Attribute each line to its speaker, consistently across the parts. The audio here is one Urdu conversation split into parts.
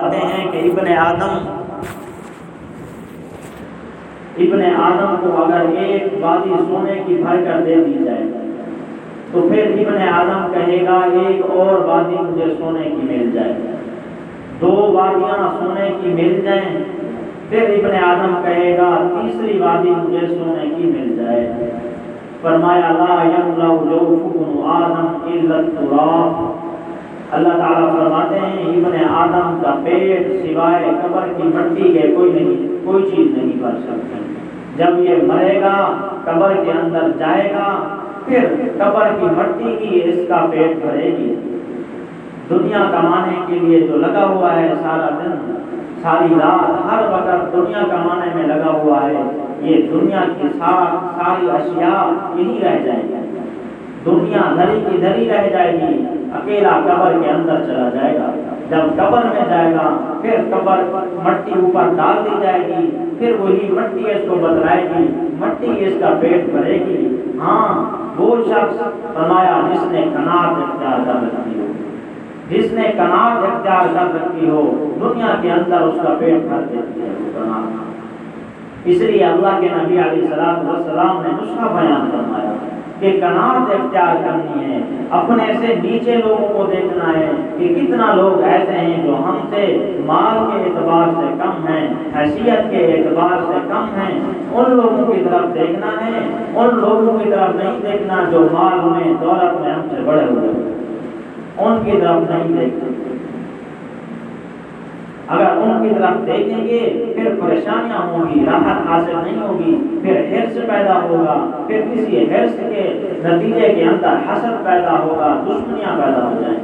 Speaker 1: فرماتے ہیں کہ ابن آدم کو اگر ایک وادی سونے کی بھر کر دے دی جائے تو پھر ابن آدم کہے گا ایک اور وادی مجھے سونے کی مل جائے، 2 وادیاں سونے کی مل جائیں، پھر ابن آدم کہے گا تیسری وادی مجھے سونے کی مل جائے۔ فرمایا لا یملأ جوف ابن آدم الا التراب، اللہ تعالیٰ فرماتے ہیں ابن آدم کا پیٹ سوائے قبر کی مٹی کے کوئی چیز نہیں بھر سکتی۔ جب یہ مرے گا قبر کے اندر جائے گا، پھر قبر کی مٹی کی اس کا پیٹ بھرے گی۔ دنیا کمانے کے لیے جو لگا ہوا ہے سارا دن ساری رات ہر وقت دنیا کمانے میں لگا ہوا ہے، یہ دنیا کی ساری اشیاء یہی رہ جائے گی، دنیا دھری کی دھری رہ جائے گی، اکیلا قبر کے اندر چلا جائے گا۔ جب قبر میں جائے گا پھر قبر مٹی اوپر ڈال دی جائے گی، پھر وہی مٹی اس کو بتلائے گی، مٹی اس کا پیٹ بھرے گی۔ ہاں وہ شخص فرمایا جس نے قناعت اختیار کر رکھی ہو، جس نے قناعت اختیار کر رکھی ہو دنیا کے اندر اس کا پیٹ بھر دیتی ہے قناعت۔ اس لیے اللہ کے نبی علیہ السلام نے نسخہ بیان فرمایا کہ قناعت اختیار کرنی ہے، اپنے سے نیچے لوگوں کو دیکھنا ہے کہ کتنا لوگ ایسے ہیں جو ہم سے مال کے اعتبار سے کم ہیں، حیثیت کے اعتبار سے کم ہیں، ان لوگوں کی طرف دیکھنا ہے، ان لوگوں کی طرف نہیں دیکھنا جو مال میں دولت میں ہم سے بڑے ہوئے، ان کی طرف نہیں دیکھنا۔ اگر ان کی طرف دیکھیں گے پھر پریشانیاں ہوں گی، راحت حاصل نہیں ہوگی، پھر حرص پیدا ہوگا، پھر کسی حرص کے نتیجے کے اندر حسد پیدا ہوگا، دشمنیاں پیدا ہو جائیں گی۔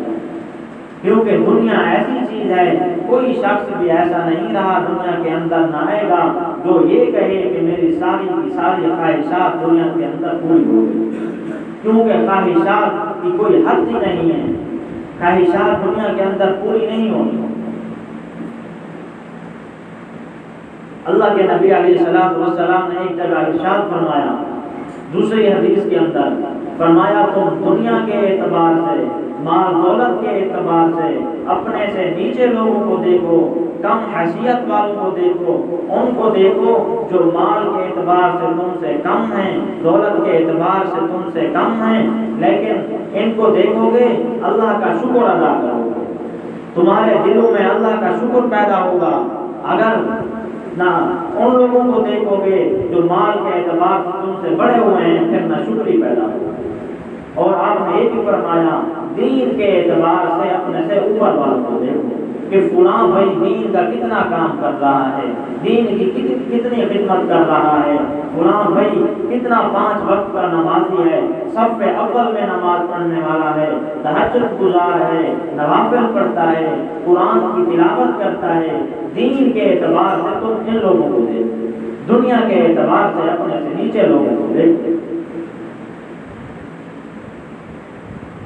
Speaker 1: کیونکہ دنیا ایسی چیز ہے، کوئی شخص بھی ایسا نہیں رہا دنیا کے اندر نہ آئے گا جو یہ کہے کہ میری ساری کی ساری خواہشات دنیا کے اندر پوری ہو گئی، کیونکہ خواہشات کی کوئی حد ہی نہیں ہے، خواہشات دنیا کے اندر پوری نہیں ہوگی۔ اللہ کے نبی علیہ السلام نے ایک جگہ ارشاد فرمایا، دوسری حدیث کے اندر فرمایا تم دنیا کے اعتبار سے، مال دولت کے اعتبار سے اپنے سے نیچے لوگوں کو دیکھو، کم حیثیت والوں کو دیکھو، ان کو دیکھو جو مال کے اعتبار سے تم سے کم ہیں، دولت کے اعتبار سے تم سے کم ہیں، لیکن ان کو دیکھو گے اللہ کا شکر ادا کرو گے، تمہارے دلوں میں اللہ کا شکر پیدا ہوگا۔ اگر نہ ان لوگوں کو دیکھو گے جو مال کے اعتبار سے تم سے بڑے ہوئے ہیں، پھر نہ شکری پیدا ہوگا۔ اور آپ نے یہ بھی فرمایا دین کے اعتبار سے اپنے سے اوپر والوں کو دیکھو کہ فلاں بھائی دین کا کتنا کام کر رہا ہے، دین کی کتنی خدمت کر رہا ہے، فلاں بھائی کتنا 5 وقت کا نمازی ہے، سب پہ اول میں نماز پڑھنے والا ہے، تہجد گزار ہے، نوافل پڑھتا ہے، قرآن کی تلاوت کرتا ہے۔ دین کے اعتبار سے تم ان لوگوں کو دیکھو، دنیا کے اعتبار سے اپنے سے نیچے لوگوں کو دیکھو۔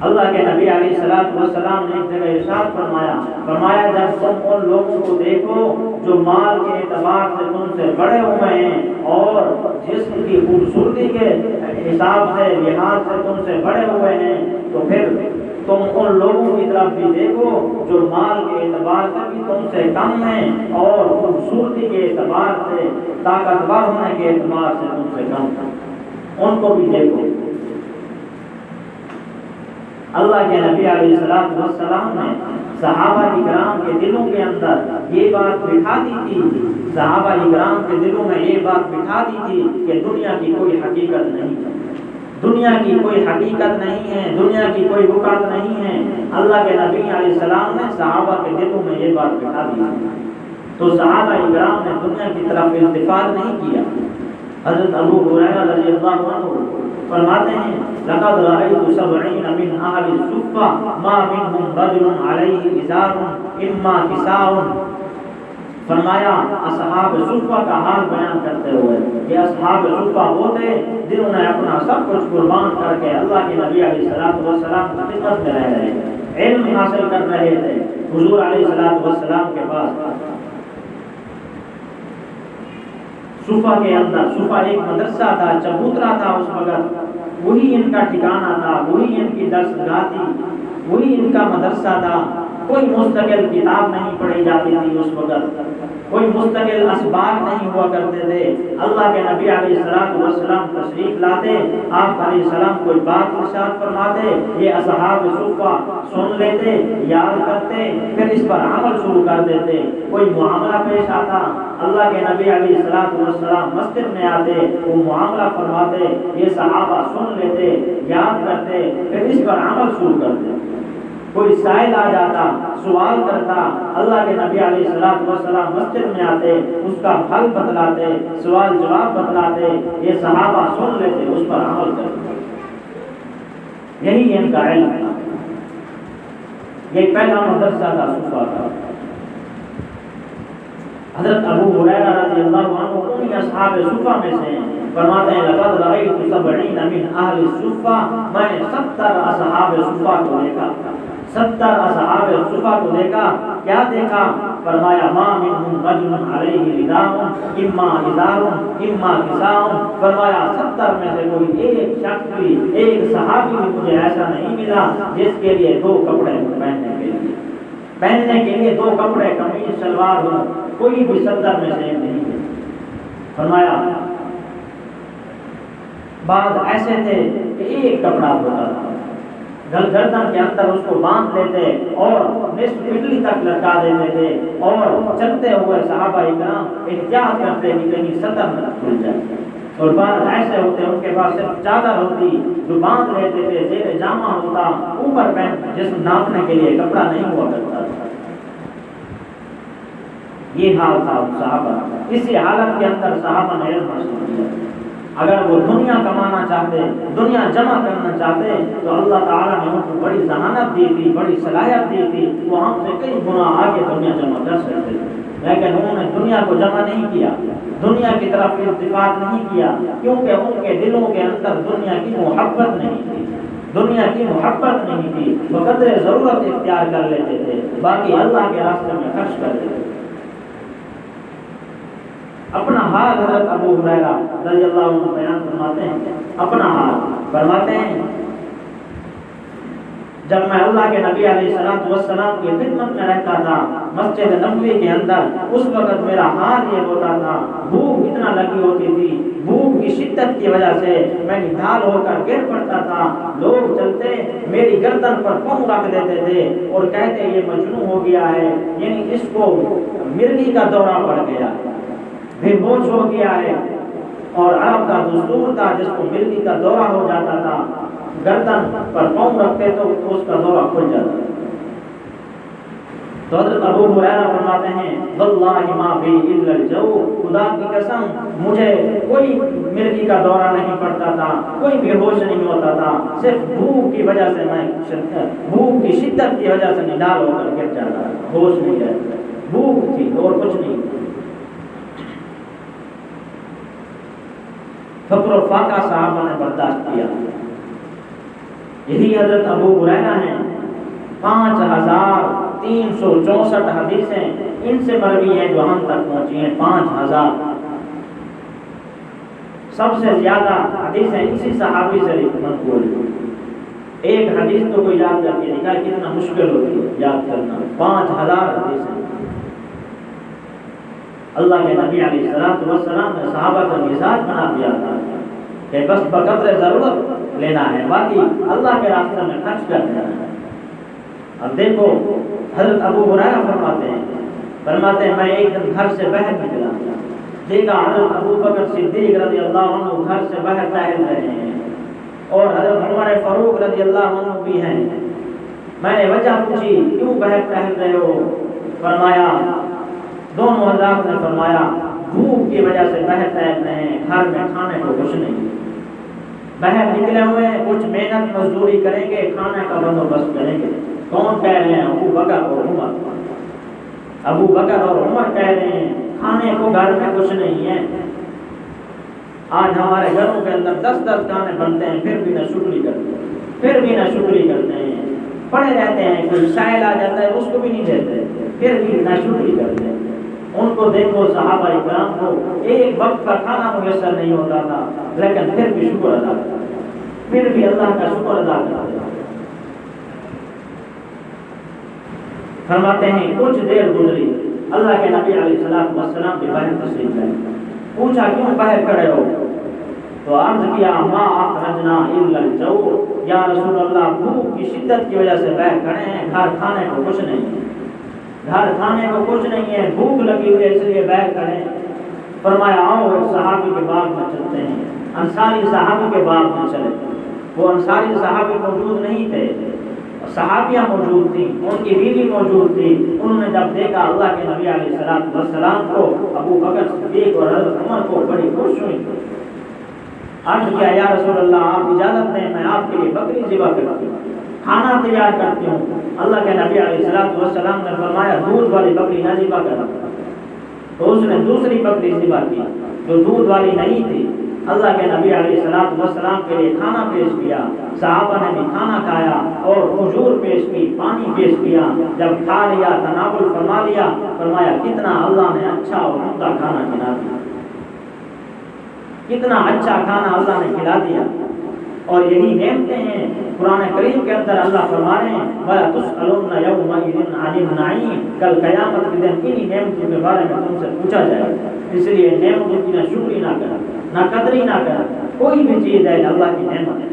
Speaker 1: اللہ کے نبی علیہ السلام نے ایک جگہ ارشاد فرمایا جب تم ان لوگوں کو دیکھو جو مال کے اعتبار سے تم سے بڑے ہوئے ہیں اور جسم کی خوبصورتی کے حساب سے لحاظ سے تم سے بڑے ہوئے ہیں، تو پھر تم ان لوگوں کی طرف بھی دیکھو جو مال کے اعتبار سے بھی تم سے کم ہیں اور خوبصورتی کے اعتبار سے، طاقتور ہونے کے اعتبار سے تم سے کم ہیں، ان کو بھی دیکھو۔ اللہ کے نبی علیہ السلام نے صحابہ کرام کے دلوں کے اندر یہ بات بٹھا دی تھی، صحابہ کرام کے دلوں میں یہ بات بٹھا دی تھی کہ دنیا کی کوئی حقیقت نہیں ہے، دنیا کی کوئی حقیقت نہیں ہے، دنیا کی کوئی وقت نہیں ہے۔ اللہ کے نبی علیہ السلام نے صحابہ کے دلوں میں یہ بات بٹھا دی، تو صحابہ کرام نے دنیا کی طرف التفات نہیں کیا۔ حضرت ابو ہریرہ رضی اللہ عنہ فرماتے ہیں لقد رأيت 70 من أهل الصفة ما منهم رجل عليه إزار إما كساء۔ فرمایا اصحاب صفہ کا حال بیان کرتے ہوئے کہ اصحاب صفہ وہ تھے جنہوں نے اپنا سب کچھ قربان کر کے اللہ کے نبی علیہ السلام کی خدمت میں رہ رہے تھے، علم حاصل کر رہے تھے حضور علیہ السلام کے پاس۔ صفہ کے اندر، صفہ ایک مدرسہ تھا، چبوترا تھا اس وقت، وہی ان کا ٹھکانہ تھا، وہی ان کی درسگاہ تھی، وہی ان کا مدرسہ تھا۔ کوئی مستقل کتاب نہیں پڑھی جاتی تھی اس وقت، کوئی مستقل اسباق نہیں ہوا کرتے تھے۔ اللہ کے نبی علیہ السلام تشریف لاتے، آپ علیہ السلام کوئی بات ارشاد فرماتے، یہ اصحاب صفہ سن لیتے، یاد کرتے، پھر اس پر عمل شروع کر دیتے۔ کوئی معاملہ پیش آتا، اللہ کے نبی علیہ السلام مسجد میں آتے، وہ معاملہ فرماتے، یہ صحابہ سن لیتے، یاد کرتے، پھر اس پر عمل شروع کرتے۔ کوئی سائل آ جاتا، سوال کرتا، اللہ کے نبی علیہ السلام مسجد میں آتے، اس کا حل بتلاتے، سوال جواب بتلاتے، یہ صحابہ سن لیتے، اس پر عمل کرتے۔ یہی ان کا علم تھا، یہ پہلا مدرسہ کا صفہ تھا۔ حضرت ابو ہریرہ رضی اللہ عنہ انہی اصحاب صفہ میں سے ہیں، فرماتے ہیں لقد رأیت 70 من اہل الصفہ، میں نے 70 اصحاب صفہ کو دیکھا، 70 اصحاب صفہ کو دیکھا۔ کیا دیکھا؟ فرمایا ما منہم رجل علیہ رداء اما ازار اما کساء، فرمایا 70 میں سے کوئی ایک شخص بھی، ایک صحابی بھی مجھے ایسا نہیں ملا جس کے لیے 2 کپڑے پہننے کے لیے 2 کپڑے قمیص شلوار ہو، کوئی بھی 70 میں سے نہیں ہے۔ فرمایا بعض ایسے تھے کہ ایک کپڑا ہوتا تھا، گردن کے اندر اس کو باندھ لیتے اور نصف پنڈلی تک لٹکا دیتے تھے، اور چلتے ہوئے صحابہ اکرام احتیاط کرتے کہ کہیں سطر نہ کھل جائے۔ اور بعض ایسے ہوتے ان کے پاس صرف چادر ہوتی جو باندھ لیتے تھے، زیر جامہ ہوتا، اوپر پینٹ جسم ڈھانپنے کے لیے کپڑا نہیں ہوا کرتا تھا۔ یہ حال تھا صحابہ، اسی حالت کے اندر صحابہ نے علم حاصل کیا۔ اگر وہ دنیا کمانا چاہتے، دنیا جمع کرنا چاہتے تو اللہ تعالیٰ نے ان کو بڑی ضمانت دی تھی، بڑی صلاحیت دی تھی، وہ ہم سے کئی گنا آگے دنیا جمع کر سکتے تھے، لیکن انہوں نے دنیا کو جمع نہیں کیا، دنیا کی طرف التفات نہیں کیا، کیونکہ ان کے دلوں کے اندر دنیا کی محبت نہیں تھی، دنیا کی محبت نہیں تھی، وہ قدر ضرورت اختیار کر لیتے تھے، باقی اللہ کے راستے میں خرچ کر دیتے تھے۔ اپنا حال حضرت ابو ہریرہ رضی اللہ عنہ بیان فرماتے ہیں، اپنا حال فرماتے ہیں جب میں اللہ کے نبی علیہ السلام کی خدمت میں رہتا تھا مسجد نبوی کے اندر، اس وقت میرا حال یہ ہوتا تھا، بھوک اتنا لگی ہوتی تھی، بھوک کی شدت کی وجہ سے میں نڈھال ہو کر گر پڑتا تھا، لوگ چلتے میری گردن پر پاؤں رکھ دیتے تھے اور کہتے یہ مجنون ہو گیا ہے، یعنی اس کو مرگی کا دورہ پڑ گیا، بے ہوش ہو گیا ہے۔ اور عرب کا دستور تھا جس کو مرگی کا دورہ ہو جاتا تھا، گردن پر پاؤں رکھتے تو اس کا دورہ کھل جاتا تھا۔ تو حضرت ابو ہریرہ فرماتے ہیں واللہ ما بی الا الجو، خدا کی قسم مجھے کوئی مرگی کا دورہ نہیں پڑتا تھا، کوئی بے ہوش نہیں ہوتا تھا، صرف بھوک کی وجہ سے بھوک کی شدت کی وجہ سے نڈال ہو کر گر جاتا تھا، ہوش نہیں رہتا، بھوک تھی اور کچھ نہیں۔ فقر و فاقہ صحابہ نے برداشت کیا۔ یہی حضرت ابو ہریرہ ہیں، 5364 حدیثیں ان سے مروی ہیں جو ہم تک پہنچی ہیں، 5000۔ سب سے زیادہ حدیثیں اسی صحابی سے منقول ہیں۔ ایک حدیث تو کوئی یاد کر کے نکال کتنا مشکل ہوتی ہے یاد کرنا، 5000 حدیثیں۔ اللہ کے نبی علیہ السلام نے صحابہ کا مزاج بنا دیا تھا کہ بس بقدر ضرورت لینا ہے، باقی اللہ کے راستے میں خرچ کر دینا ہے۔ اب دیکھو حضرت ابو ہریرہ فرماتے ہیں میں ایک دن گھر سے باہر نکلا، دیکھا حضرت ابو بکر صدیق رضی اللہ عنہ گھر سے باہر ٹہل رہے ہیں اور حضرت عمر فاروق رضی اللہ عنہ بھی ہیں۔ میں نے وجہ پوچھی کیوں باہر ٹہل رہے ہو؟ فرمایا دونوں حضرات نے فرمایا بھوک کی وجہ سے باہر ٹہل رہے ہیں، گھر میں کھانے کو کچھ نہیں، باہر نکلے ہوئے ہیں، کچھ محنت مزدوری کریں گے، کھانے کا بندوبست کریں گے۔ کون کہہ رہے ہیں؟ ابو بکر اور عمر۔ ابو بکر اور عمر کہہ رہے ہیں کھانے کو گھر میں کچھ نہیں ہے۔ آج ہمارے گھروں کے اندر 10 کھانے بنتے ہیں، پھر بھی نہ شکری کرتے ہیں، پڑے رہتے ہیں، کوئی سائل آ جاتا ہے اس کو بھی نہیں دیتے، پھر بھی نہ شکری کرتے ہیں۔ ان کو دیکھو صحابہ اکرام کو ایک وقت کا کھانا میسر نہیں ہوتا تھا، لیکن پھر بھی شکر ادا کرتے، پھر بھی اللہ کا شکر ادا کرتے۔ فرماتے ہیں کچھ دیر گزری، اللہ کے نبی علیہ السلام کے باہر تشریف لائے، پوچھا کیوں باہر کھڑے ہو؟ تو عرض کیا ما اخرجنا الا الجوع، یا رسول اللہ بھوک کی شدت کی وجہ سے باہر کھڑے ہیں، گھر کھانے کو کچھ نہیں ہے، گھر کھانے کو کچھ نہیں ہے، بھوک لگی ہوئی ہے اس لیے باہر کھڑے ہیں۔ فرمایا آؤ ایک صحابی کے باغ میں چلتے ہیں، انصاری صحابی کے باغ میں چلے۔ وہ انصاری صحابی موجود نہیں تھے، صحابیاں موجود تھیں، ان کی بیوی موجود تھی۔ انہوں نے جب دیکھا اللہ کے نبی علیہ السلام کو، ابو بکر صدیق اور حضرت عمر کو، بڑی خوش ہوئی۔ عرض کیا یا رسول اللہ آپ اجازت دیں میں آپ کے لیے بکری ذبح کرتی ہوں، کھانا تیار کرتی ہوں۔ اللہ کے نبی علیہ السلام نے فرمایا دودھ والی بکری نہ ذبح کرنا، تو اس نے دوسری بکری ذبح کی جو دودھ والی نہیں تھی۔ اللہ کے نبی علیہ السلام کے لیے کھانا پیش کیا، صحابہ نے بھی کھانا کھایا اور کھجور پیش کی، پانی پیش کیا۔ جب کھا لیا، تناول فرما لیا، فرمایا کتنا اللہ نے اچھا اور عمدہ کھانا کھلا دیا، کتنا اچھا کھانا اللہ نے کھلا دیا۔ اور یہی نعمتیں ہیں قرآن کریم کے اندر اللہ فرما رہے ہیں وَلَا تُسْأَلُنَّ يَوْمَئِذٍ عَنِ النَّعِيمِ، کل قیامت کے دن انہی نعمتوں کے بارے میں تم سے پوچھا جائے گا۔ اس لیے نعمتوں کی نہ شکری نہ کرنا، نہ قدری نہ کرنا۔ کوئی بھی چیز ہے اللہ کی نعمت ہے۔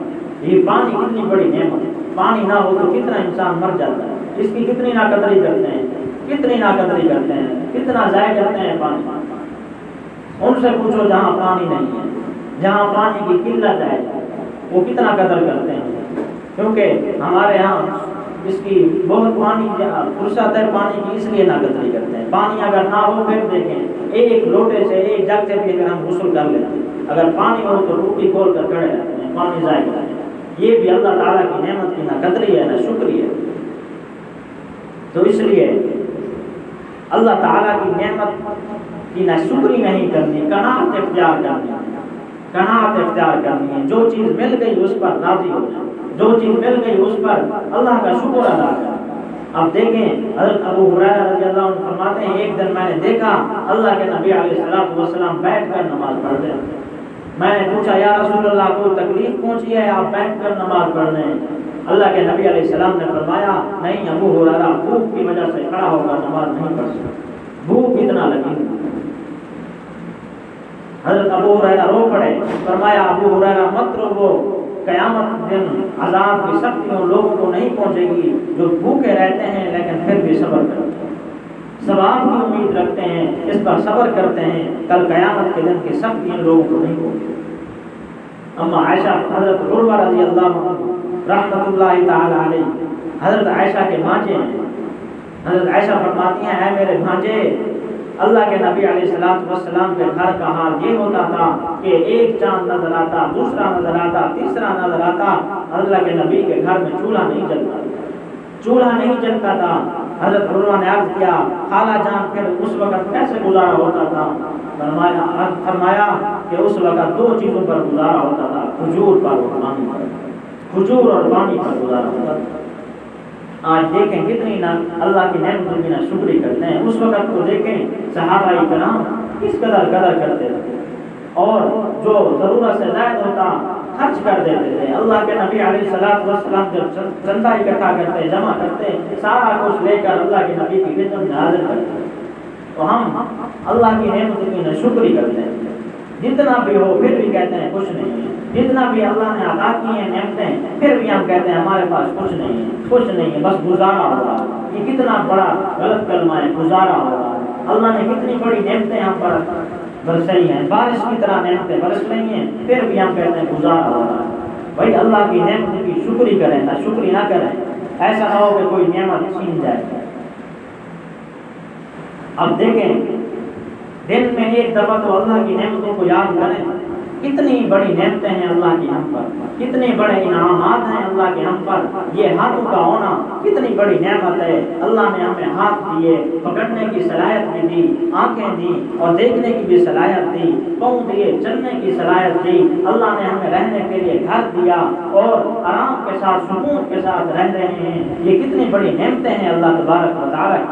Speaker 1: یہ پانی کتنی بڑی نعمت ہے، پانی نہ ہو تو کتنا انسان مر جاتا ہے، اس کی کتنی نا قدری کرتے ہیں، کتنی نا قدری کرتے ہیں، کتنا ضائع کرتے ہیں پانی۔ ان سے پوچھو جہاں پانی نہیں ہے، جہاں پانی کی قلت ہے، وہ کتنا قدر کرتے ہیں۔ کیونکہ ہمارے ہاں اس کی بہت پانی فرصت ہے پانی کی، اس لیے نہ قدری کرتے ہیں۔ پانی اگر نہ ہو پھر دیکھیں ایک لوٹے سے ایک جگ سے بھی اگر ہم غسل کر لیتے ہیں، اگر پانی ہو تو ٹوٹی کھول کر کھڑے رہتے ہیں، پانی ضائع کرتے ہیں۔ یہ بھی اللہ تعالیٰ کی نعمت کی نہ قدری ہے نہ شکری ہے۔ تو اس لیے اللہ تعالیٰ کی نعمت کی نہ شکری نہیں کرنی، قناعت اختیار کرنی ہے، قناعت اختیار کرنی ہے۔ جو چیز مل گئی اس پر راضی ہو جائے، جو چیز مل گئی اس پر اللہ کا شکر ادا کریں۔ اب دیکھیں حضرت ابو ہریرہ رضی اللہ عنہ فرماتے ہیں ایک دن میں نے دیکھا اللہ کے نبی علیہ السلام بیٹھ کر نماز پڑھ رہے ہیں۔ میں نے پوچھا یا رسول اللہ کوئی تکلیف پہنچی ہے آپ بیٹھ کر نماز پڑھ رہے ہیں؟ اللہ کے نبی علیہ السلام نے فرمایا نہیں ابو ہریرہ بھوک کی وجہ سے کھڑا ہو کر نماز نہیں پڑھ سکتا، بھوک اتنا لگی۔ حضرت ابو ہریرہ رو پڑے، فرمایا ابو ہریرہ مت رو، قیامت دن عذاب کی سختی ان لوگوں کو نہیں پہنچے گی جو بھوکے رہتے ہیں لیکن پھر بھی صبر کرتے ہیں، ثواب کی امید رکھتے ہیں، اس پر صبر کرتے ہیں، کل قیامت کے دن کی سختی ان لوگوں کو نہیں پہنچے گی۔ اما عائشہ حضرت عروہ رضی اللہ عنہ رحمۃ اللہ تعالی علیہ، حضرت عائشہ کے بھانجے ہیں، حضرت عائشہ فرماتی ہیں اے میرے بھانجے، اللہ کے نبی علیہ السلام کے گھر کا حال یہ ہوتا تھا کہ ایک چاند نظر آتا، دوسرا نظر آتا، تیسرا نظر آتا، اللہ کے نبی کے گھر میں چولہا نہیں جلتا، چولہا نہیں جلتا تھا۔ حضرت عروہ نے عرض کیا خالہ جان پھر اس وقت کیسے گزارا ہوتا تھا؟ فرمایا کہ اس وقت دو چیزوں پر گزارا ہوتا تھا، کھجور پر اور پانی پر، کھجور اور پانی پر گزارا ہوتا تھا۔ آج دیکھیں کتنی نہ اللہ کی نعمتوں کی نہ شکری کرتے ہیں۔ اس وقت کو دیکھیں صحابہ کرام کس قدر قدر کرتے تھے اور جو ضرورت سے زائد ہوتا خرچ کر دیتے تھے۔ اللہ کے نبی علیہ السلام جب چندہ اکٹھا کرتے، جمع کرتے، سارا کچھ لے کر اللہ کے نبی کی خدمت میں حاضر کرتے، تو ہم اللہ کی نعمتوں کی نہ شکری کرتے ہیں۔ جتنا بھی ہو پھر بھی کہتے ہیں کچھ نہیں ہے، جتنا بھی اللہ نے عطا کی ہیں نعمتیں پھر بھی ہم کہتے ہیں ہمارے پاس کچھ نہیں ہے، کچھ نہیں ہے، بس گزارا ہو رہا ہے۔ یہ کتنا بڑا غلط کلمہ ہے، گزارا ہو رہا ہے۔ اللہ نے کتنی بڑی نعمتیں ہم پر برسائی ہیں، بارش کی طرح نعمتیں برس رہی ہیں، پھر بھی ہم کہتے ہیں گزارا ہو رہا ہے۔ بھائی اللہ کی نعمت کی شکری کریں، نہ شکری نہ کریں، ایسا نہ ہو کہ کوئی نعمت چھین جائے۔ اب دیکھیں دن میں ایک دفعہ تو اللہ کی نعمتوں کو یاد کریں، کتنی بڑی نعمتیں ہیں اللہ کی ہم پر، کتنے بڑے انعامات ہیں اللہ کے ہم پر۔ یہ ہاتھوں کا ہونا کتنی بڑی نعمت ہے۔ اللہ نے ہمیں ہاتھ دیے، پکڑنے کی صلاحیت بھی دی، آنکھیں دی اور دیکھنے کی بھی صلاحیت دی، پاؤں دیے، چلنے کی صلاحیت دی۔ اللہ نے ہمیں رہنے کے لیے گھر دیا اور آرام کے ساتھ سکون کے ساتھ رہ رہے ہیں۔ یہ کتنی بڑی نعمتیں ہیں اللہ تبارک و تعالی۔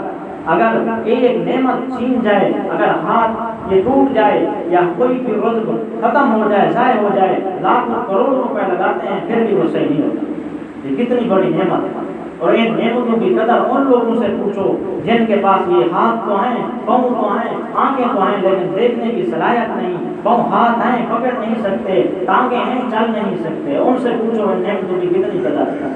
Speaker 1: اگر ایک نعمت چھین جائے، اگر ہاتھ یہ ٹوٹ جائے یا کوئی بھی عضو ختم ہو جائے، ضائع ہو جائے، لاکھوں کروڑوں روپے لگاتے ہیں پھر بھی وہ صحیح نہیں ہوتا۔ یہ کتنی بڑی نعمت ہے اور ان نعمتوں کی قدر ان لوگوں سے پوچھو جن کے پاس یہ ہاتھ تو ہیں، پاؤں تو ہیں، آنکھیں تو ہیں، لیکن دیکھنے کی صلاحیت نہیں، پاؤں ہاتھ ہیں پکڑ نہیں سکتے، ٹانگیں ہیں چل نہیں سکتے، ان سے پوچھو ان نعمتوں کی کتنی قدر ہے۔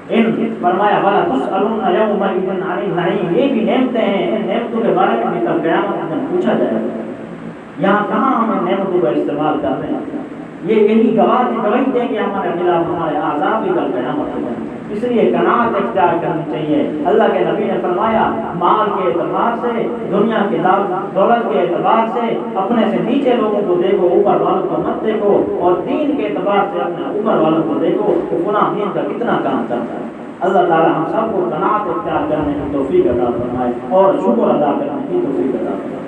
Speaker 1: ان فرمایا وَلَا تُسْأَلُونَ يَوْمَئِذٍ عَنِ النَّعِيمِ، یہ بھی نعمتیں ہیں، ان نعمتوں کے بارے میں بھی کل قیامت میں پوچھا جائے گا۔ یہاں کہاں ہم ان نعمتوں کا استعمال کر رہے ہیں؟ یہ یہی گواہی دیں کہ ہمارے خلاف ہمارے آزاد بھی کل قیامت میں۔ اس لیے قناعت اختیار کرنی چاہیے۔ اللہ کے نبی نے فرمایا مال کے اعتبار سے، دنیا کے دولت کے اعتبار سے اپنے سے نیچے لوگوں کو دیکھو، اوپر والوں کو مت دیکھو، اور دین کے اعتبار سے اپنے اوپر والوں کو دیکھو کہ فلاں دین کا کتنا کام کرتا ہے۔ اللہ تعالی ہم سب کو قناعت اختیار کرنے کی توفیق عطا فرمائے اور شکر ادا کرنے کی توفیق عطا فرمائے۔